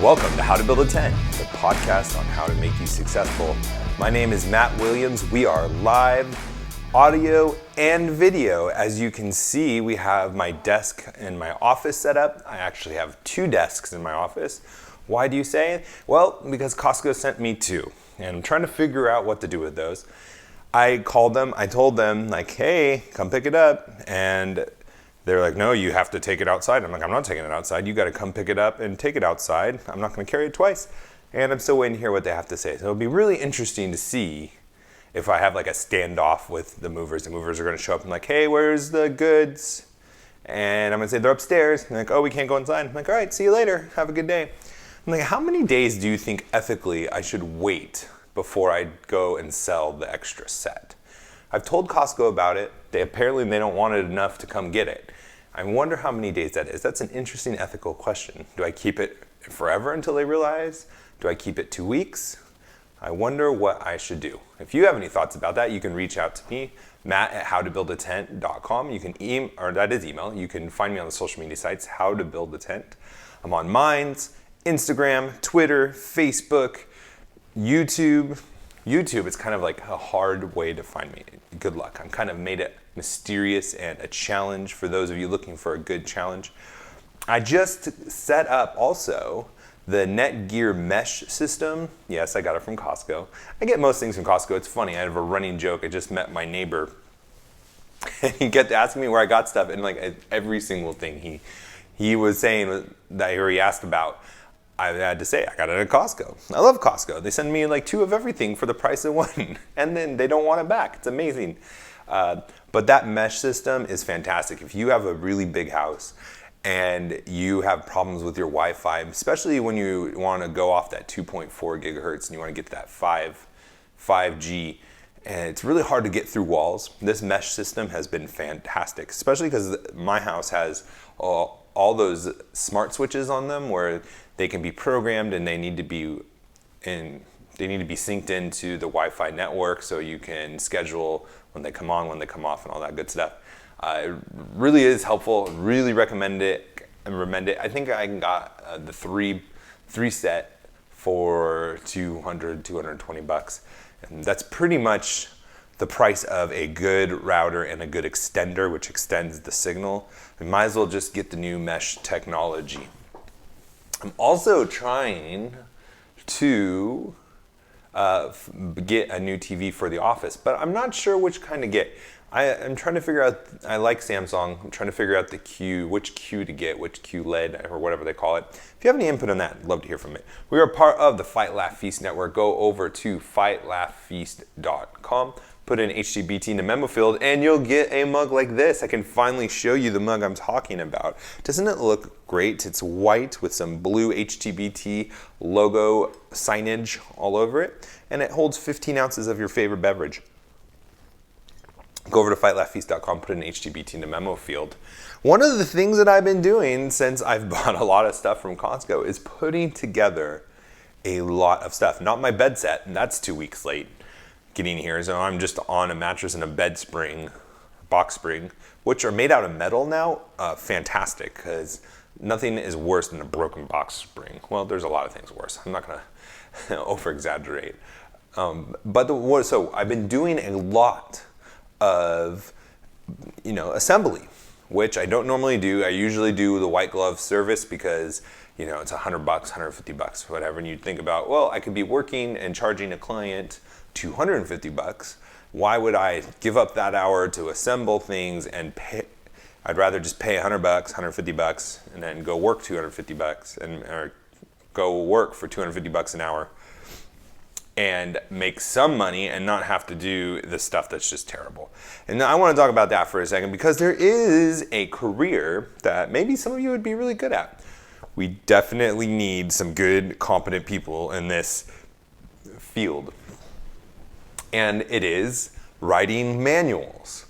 Welcome to How to Build a Tent, the podcast on how to make you successful. My name is Matt Williams. We are live, audio and video. As you can see, we have my desk in my office set up. I actually have two desks in my office. Why do you say? Well, because Costco sent me two, and I'm trying to figure out what to do with those. I called them, I told them, like, hey, come pick it up, and they're like, no, you have to take it outside. I'm like, I'm not taking it outside. You got to come pick it up and take it outside. I'm not going to carry it twice. And I'm still waiting to hear what they have to say. So it'll be really interesting to see if I have like a standoff with the movers. The movers are going to show up and like, hey, where's the goods? And I'm going to say, they're upstairs. And they're like, oh, we can't go inside. I'm like, all right, see you later. Have a good day. I'm like, how many days do you think ethically I should wait before I go and sell the extra set? I've told Costco about it. They don't want it enough to come get it. I wonder how many days that is. That's an interesting ethical question. Do I keep it forever until they realize? Do I keep it 2 weeks? I wonder what I should do. If you have any thoughts about that, you can reach out to me, matt@howtobuildatent.com. You can that is email. You can find me on the social media sites, How to Build a Tent. I'm on Minds, Instagram, Twitter, Facebook, YouTube. YouTube is kind of like a hard way to find me. Good luck. I'm kind of made it mysterious and a challenge for those of you looking for a good challenge. I just set up also the Netgear Mesh system. Yes, I got it from Costco. I get most things from Costco. It's funny. I have a running joke. I just met my neighbor and he kept asking me where I got stuff, and like every single thing he was saying that he asked about, I had to say, I got it at Costco. I love Costco. They send me like two of everything for the price of one, and then they don't want it back. It's amazing. But that mesh system is fantastic. If you have a really big house and you have problems with your Wi-Fi, especially when you want to go off that 2.4 gigahertz and you want to get to that 5G, and it's really hard to get through walls, this mesh system has been fantastic, especially because my house has all those smart switches on them where they can be programmed and they need to be synced into the Wi-Fi network, so you can schedule when they come on, when they come off, and all that good stuff. It really is helpful. Really recommend it. I think I got the three set for $220, and that's pretty much the price of a good router and a good extender, which extends the signal. We might as well just get the new mesh technology. I'm also trying to get a new TV for the office, but I'm not sure which kind to get. I'm trying to figure out, I like Samsung, I'm trying to figure out which Q to get, which QLED or whatever they call it. If you have any input on that, I'd love to hear from it. We are part of the Fight Laugh Feast network. Go over to fightlaughfeast.com, put in HtBT in the memo field, and you'll get a mug like this. I can finally show you the mug I'm talking about. Doesn't it look great? It's white with some blue HtBT logo signage all over it, and it holds 15 ounces of your favorite beverage. Go over to fightlaughfeast.com, put in HtBT in the memo field. One of the things that I've been doing since I've bought a lot of stuff from Costco is putting together a lot of stuff. Not my bed set, and that's 2 weeks late getting here, so I'm just on a mattress and a bed spring, box spring, which are made out of metal now. Fantastic, because nothing is worse than a broken box spring. Well, there's a lot of things worse. I'm not gonna over-exaggerate. So I've been doing a lot of assembly, which I don't normally do. I usually do the white glove service because it's $100, $150, whatever, and you'd think about, well, I could be working and charging a client $250. Why would I give up that hour to assemble things and pay? I'd rather just pay $100, $150, and then go work $250 or go work for $250 an hour and make some money and not have to do the stuff that's just terrible. And I want to talk about that for a second, because there is a career that maybe some of you would be really good at. We definitely need some good, competent people in this field. And it is writing manuals.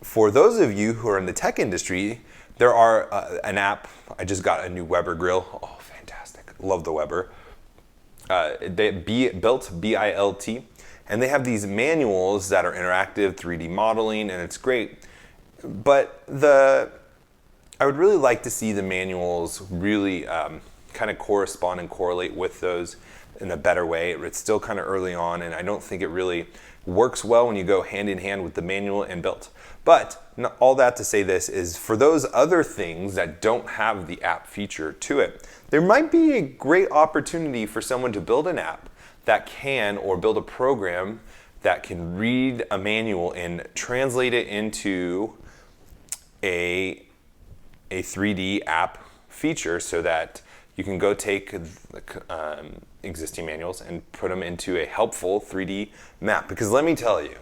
For those of you who are in the tech industry, there are an app. I just got a new Weber grill. Oh, fantastic. Love the Weber. Built, B-I-L-T, and they have these manuals that are interactive, 3D modeling, and it's great. But I would really like to see the manuals really kind of correspond and correlate with those in a better way. It's still kind of early on, and I don't think it really works well when you go hand in hand with the manual and built. But all that to say this is, for those other things that don't have the app feature to it, there might be a great opportunity for someone to build an app that can, or build a program that can read a manual and translate it into a 3D app feature, so that you can go take existing manuals and put them into a helpful 3D map. Because let me tell you,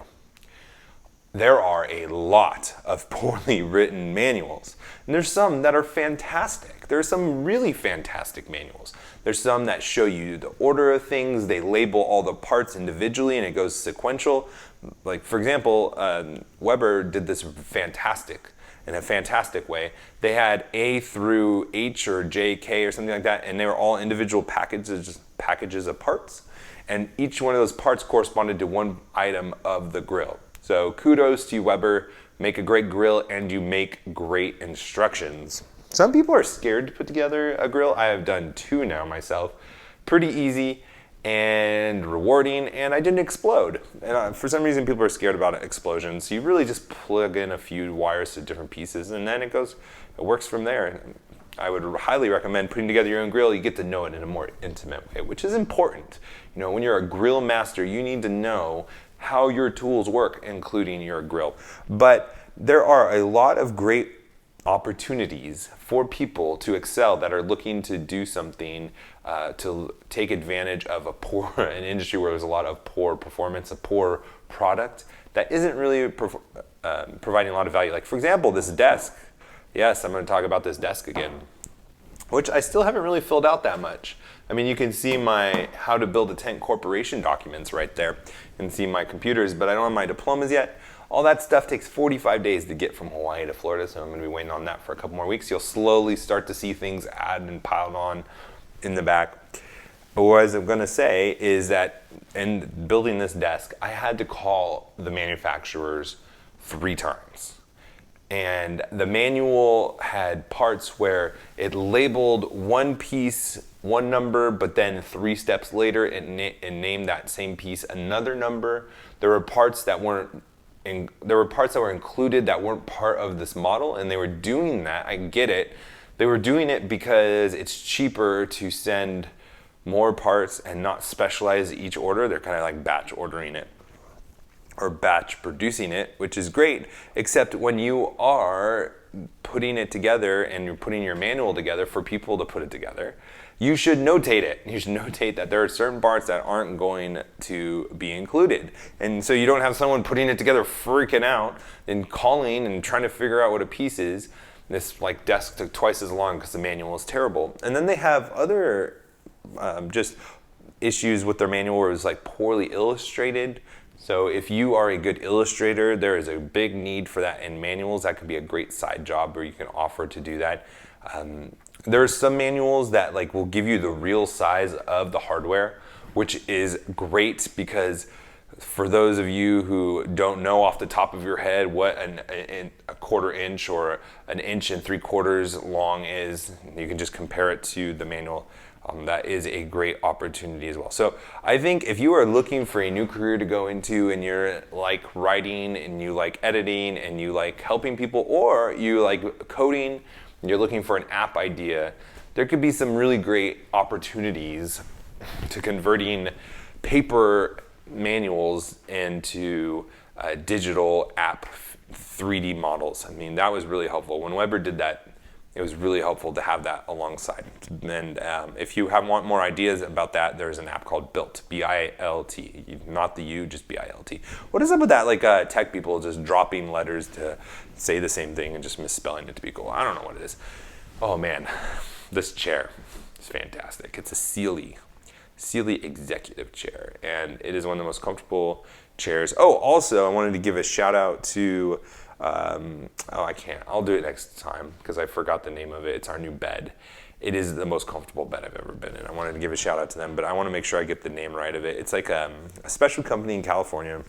there are a lot of poorly written manuals. And there's some that are fantastic. There are some really fantastic manuals. There's some that show you the order of things. They label all the parts individually and it goes sequential. Like, for example, Weber did this in a fantastic way. They had A through H or J, K or something like that, and they were all individual packages of parts. And each one of those parts corresponded to one item of the grill. So kudos to you, Weber. Make a great grill and you make great instructions. Some people are scared to put together a grill. I have done 2 now myself. Pretty easy and rewarding, and I didn't explode. And for some reason, people are scared about explosions. So you really just plug in a few wires to different pieces, and then it works from there. I would highly recommend putting together your own grill. You get to know it in a more intimate way, which is important. You know, when you're a grill master, you need to know how your tools work, including your grill. But there are a lot of great opportunities for people to excel that are looking to do something to take advantage of an industry where there's a lot of poor performance, a poor product that isn't really providing a lot of value. Like, for example, this desk. Yes, I'm going to talk about this desk again, which I still haven't really filled out that much. I mean, you can see my How to Build a Tent Corporation documents right there. You can see my computers, but I don't have my diplomas yet. All that stuff takes 45 days to get from Hawaii to Florida, so I'm going to be waiting on that for a couple more weeks. You'll slowly start to see things added and piled on in the back. But what I was going to say is that in building this desk, I had to call the manufacturers 3 times. And the manual had parts where it labeled one piece, one number, but then 3 steps later it named that same piece another number. There were parts that were included that weren't part of this model, and they were doing that. I get it. They were doing it because it's cheaper to send more parts and not specialize each order. They're kind of like batch ordering it, or batch producing it, which is great, except when you are putting it together and you're putting your manual together for people to put it together, you should notate it. You should notate that there are certain parts that aren't going to be included. And so you don't have someone putting it together freaking out and calling and trying to figure out what a piece is. This like desk took twice as long because the manual is terrible. And then they have other just issues with their manual where it was like poorly illustrated. So if you are a good illustrator, there is a big need for that in manuals. That could be a great side job where you can offer to do that. There are some manuals that like will give you the real size of the hardware, which is great because for those of you who don't know off the top of your head what a 1/4 inch or 1 3/4 long is, you can just compare it to the manual. That is a great opportunity as well. So I think if you are looking for a new career to go into and you're like writing and you like editing and you like helping people, or you like coding and you're looking for an app idea, there could be some really great opportunities to converting paper manuals into digital app 3D models. I mean, that was really helpful. When Weber did that, it was really helpful to have that alongside. And if you want more ideas about that, there's an app called Built, B-I-L-T. Not the U, just B-I-L-T. What is up with that, like tech people just dropping letters to say the same thing and just misspelling it to be cool? I don't know what it is. Oh man, this chair is fantastic. It's a Sealy executive chair, and it is one of the most comfortable chairs. Oh, also, I wanted to give a shout out to I'll do it next time because I forgot the name of it. It's our new bed. It is the most comfortable bed I've ever been in. I wanted to give a shout out to them, but I want to make sure I get the name right of it. It's like a special company in California.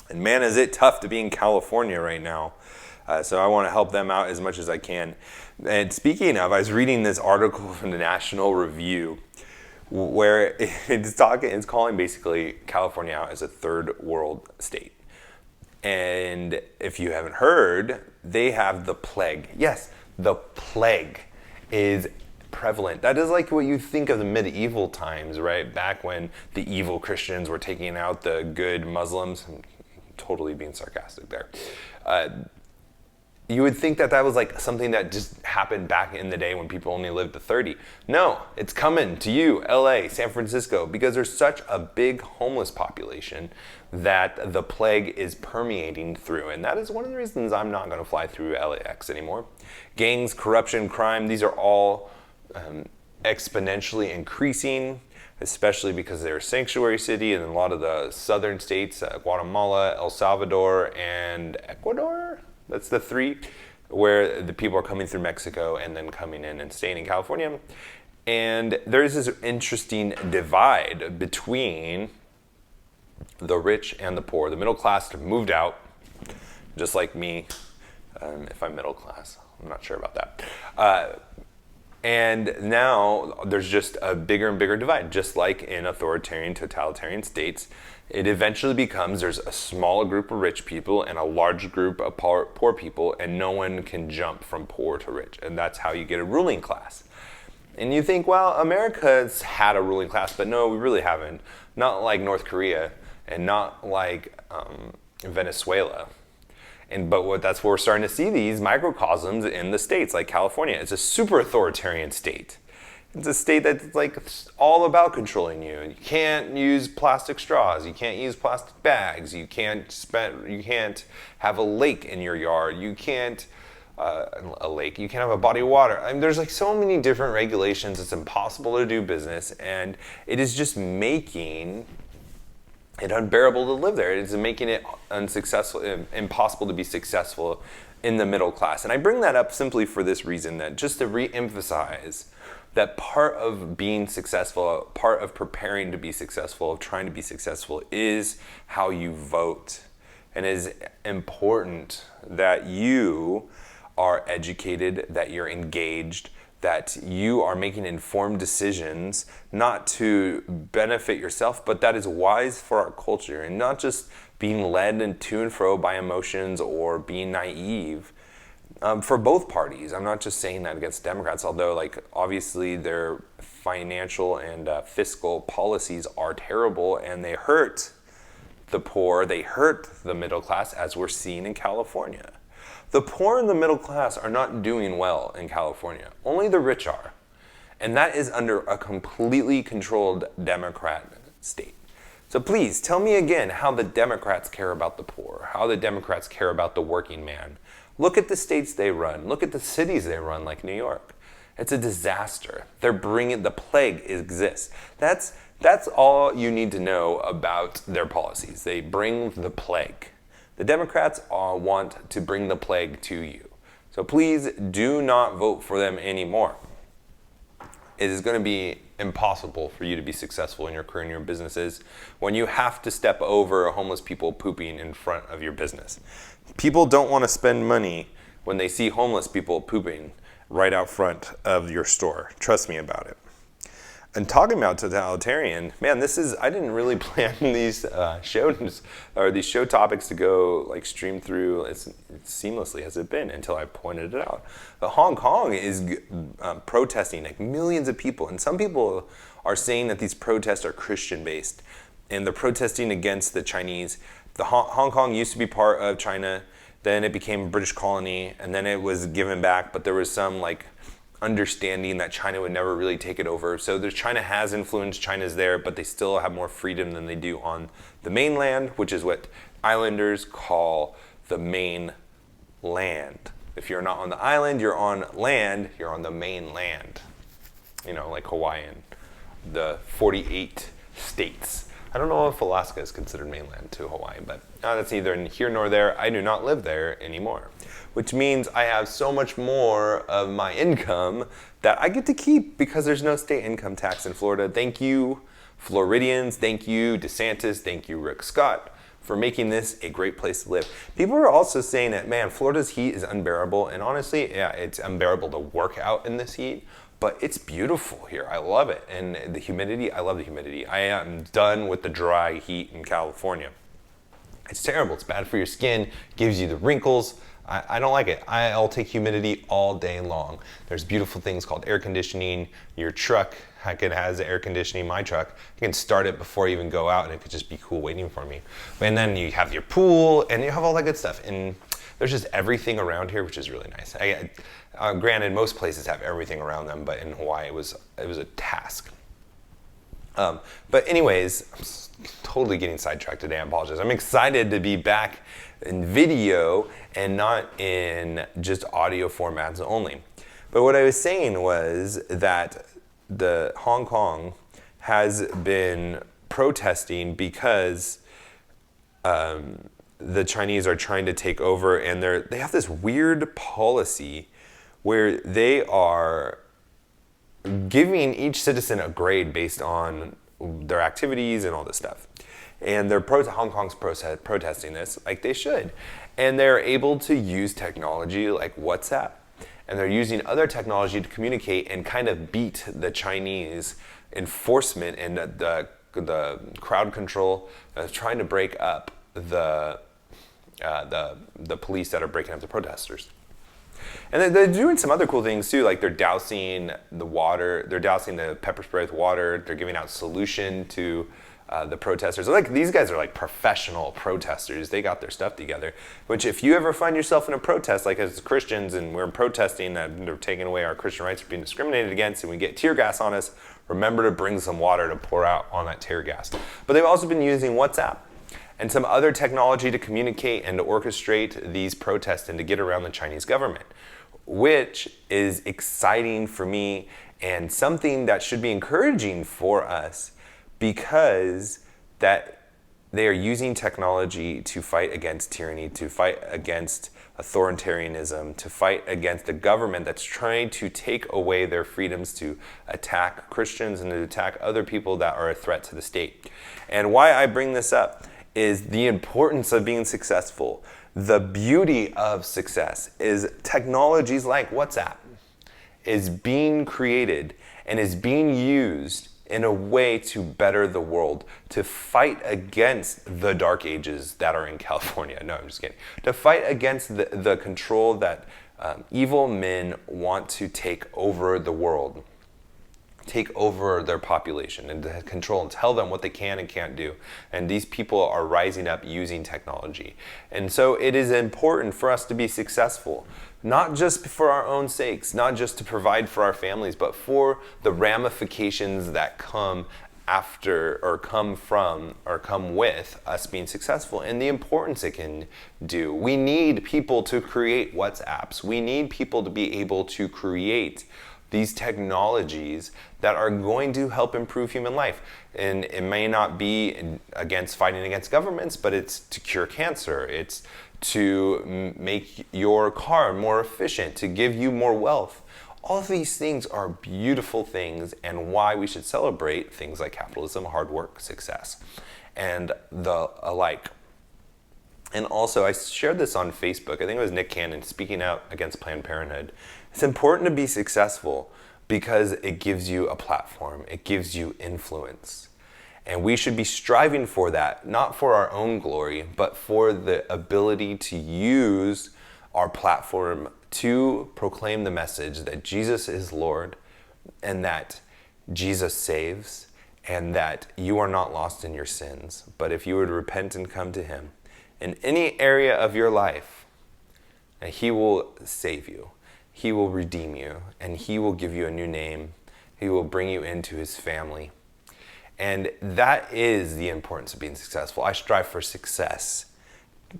And man, is it tough to be in California right now. So I want to help them out as much as I can. And speaking of, I was reading this article from the National Review where it's calling basically California out as a third world state. And if you haven't heard, they have the plague. Yes, the plague is prevalent. That is like what you think of the medieval times, right? Back when the evil Christians were taking out the good Muslims. I'm totally being sarcastic there. You would think that that was like something that just happened back in the day when people only lived to 30. No, it's coming to you, LA, San Francisco, because there's such a big homeless population that the plague is permeating through. And that is one of the reasons I'm not going to fly through LAX anymore. Gangs, corruption, crime, these are all exponentially increasing, especially because they're a sanctuary city, and a lot of the southern states, Guatemala, El Salvador, and Ecuador, that's the three, where the people are coming through Mexico and then coming in and staying in California. And there's this interesting divide between the rich and the poor. The middle class have moved out, just like me, if I'm middle class. I'm not sure about that. And now there's just a bigger and bigger divide, just like in authoritarian, totalitarian states. It eventually becomes there's a small group of rich people and a large group of poor people, and no one can jump from poor to rich. And that's how you get a ruling class. And you think, well, America's had a ruling class, but no, we really haven't. Not like North Korea and not like Venezuela. But that's where we're starting to see these microcosms in the states, like California. It's a super authoritarian state. It's a state that's like all about controlling you. You can't use plastic straws. You can't use plastic bags. You can't have a lake in your yard. You can't You can't have a body of water. I mean, there's like so many different regulations. It's impossible to do business, and it is just making it unbearable to live there. It is making it impossible to be successful in the middle class. And I bring that up simply for this reason, that just to re-emphasize that part of being successful, part of preparing to be successful, of trying to be successful, is how you vote. And it is important that you are educated, that you're engaged, that you are making informed decisions, not to benefit yourself, but that is wise for our culture, and not just being led and to and fro by emotions or being naive. For both parties, I'm not just saying that against Democrats, although like obviously their financial and fiscal policies are terrible, and they hurt the poor, they hurt the middle class, as we're seeing in California. The poor and the middle class are not doing well in California. Only the rich are. And that is under a completely controlled Democrat state. So please tell me again how the Democrats care about the poor, how the Democrats care about the working man. Look at the states they run. Look at the cities they run, like New York. It's a disaster. They're bringing, the plague exists. That's all you need to know about their policies. They bring the plague. The Democrats want to bring the plague to you. So please do not vote for them anymore. It is going to be impossible for you to be successful in your career and your businesses when you have to step over homeless people pooping in front of your business. People don't want to spend money when they see homeless people pooping right out front of your store. Trust me about it. And talking about totalitarian, man, I didn't really plan these these show topics to go like stream through as seamlessly as it's been until I pointed it out. But Hong Kong is protesting, like millions of people, and some people are saying that these protests are Christian based, and they're protesting against the Chinese. The Hong Kong used to be part of China, then it became a British colony, and then it was given back, but there was some like understanding that China would never really take it over. So China has influence, China's there, but they still have more freedom than they do on the mainland, which is what islanders call the main land. If you're not on the island, you're on land, you're on the mainland. You know, like Hawaiian, the 48 states. I don't know if Alaska is considered mainland to Hawaii, but that's neither here nor there. I do not live there anymore, which means I have so much more of my income that I get to keep because there's no state income tax in Florida. Thank you, Floridians. Thank you, DeSantis. Thank you, Rick Scott, for making this a great place to live. People are also saying that, man, Florida's heat is unbearable. And honestly, yeah, it's unbearable to work out in this heat, but it's beautiful here. I love it. And the humidity, I love the humidity. I am done with the dry heat in California. It's terrible. It's bad for your skin, gives you the wrinkles. I don't like it. I'll take humidity all day long. There's beautiful things called air conditioning. Your truck has air conditioning. My truck, you can start it before you even go out, and it could just be cool waiting for me. And then you have your pool, and you have all that good stuff. And there's just everything around here, which is really nice. Granted, most places have everything around them, but in Hawaii, it was a task. But anyways, I'm totally getting sidetracked today. I apologize. I'm excited to be back in video and not in just audio formats only. But what I was saying was that the Hong Kong has been protesting because the Chinese are trying to take over, and they have this weird policy where they are giving each citizen a grade based on their activities and all this stuff. And Hong Kong's protesting this like they should. And they're able to use technology like WhatsApp. And they're using other technology to communicate and kind of beat the Chinese enforcement and the crowd control, trying to break up the police that are breaking up the protesters. And they're doing some other cool things too, like they're dousing the pepper spray with water. They're giving out solution to the protesters. Like, these guys are like professional protesters. They got their stuff together. Which, if you ever find yourself in a protest, like as Christians, and we're protesting that they're taking away our Christian rights, are being discriminated against, and we get tear gas on us, remember to bring some water to pour out on that tear gas. But they've also been using WhatsApp and some other technology to communicate and to orchestrate these protests and to get around the Chinese government, which is exciting for me and something that should be encouraging for us, because that they are using technology to fight against tyranny, to fight against authoritarianism, to fight against a government that's trying to take away their freedoms, to attack Christians and to attack other people that are a threat to the state. And why I bring this up is the importance of being successful. The beauty of success is technologies like WhatsApp is being created and is being used in a way to better the world, to fight against the dark ages that are in California. No, I'm just kidding. To fight against the control that evil men want to take over the world, take over their population, and to control and tell them what they can and can't do. And these people are rising up using technology. And so it is important for us to be successful, not just for our own sakes, not just to provide for our families, but for the ramifications that come after, or come from, or come with us being successful, and the importance it can do. We need people to create WhatsApps. We need people to be able to create these technologies that are going to help improve human life. And it may not be fighting against governments, but it's to cure cancer. It's to make your car more efficient, to give you more wealth. All of these things are beautiful things, and why we should celebrate things like capitalism, hard work, success, and the alike. And also, I shared this on Facebook. I think it was Nick Cannon speaking out against Planned Parenthood. It's important to be successful because it gives you a platform. It gives you influence. And we should be striving for that, not for our own glory, but for the ability to use our platform to proclaim the message that Jesus is Lord, and that Jesus saves, and that you are not lost in your sins. But if you would repent and come to Him in any area of your life, He will save you. He will redeem you, and He will give you a new name. He will bring you into His family. And that is the importance of being successful. I strive for success,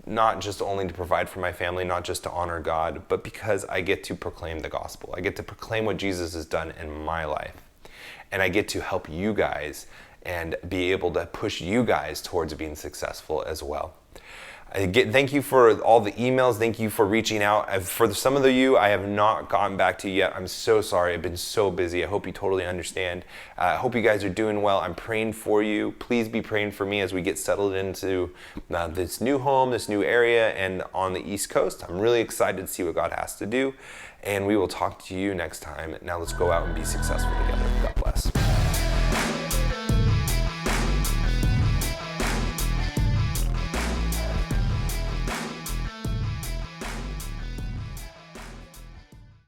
not just only to provide for my family, not just to honor God, but because I get to proclaim the gospel. I get to proclaim what Jesus has done in my life. And I get to help you guys and be able to push you guys towards being successful as well. Thank you for all the emails. Thank you for reaching out. For some of you, I have not gotten back to you yet. I'm so sorry. I've been so busy. I hope you totally understand. I hope you guys are doing well. I'm praying for you. Please be praying for me as we get settled into this new home, this new area, and on the East Coast. I'm really excited to see what God has to do. And we will talk to you next time. Now let's go out and be successful together. God bless.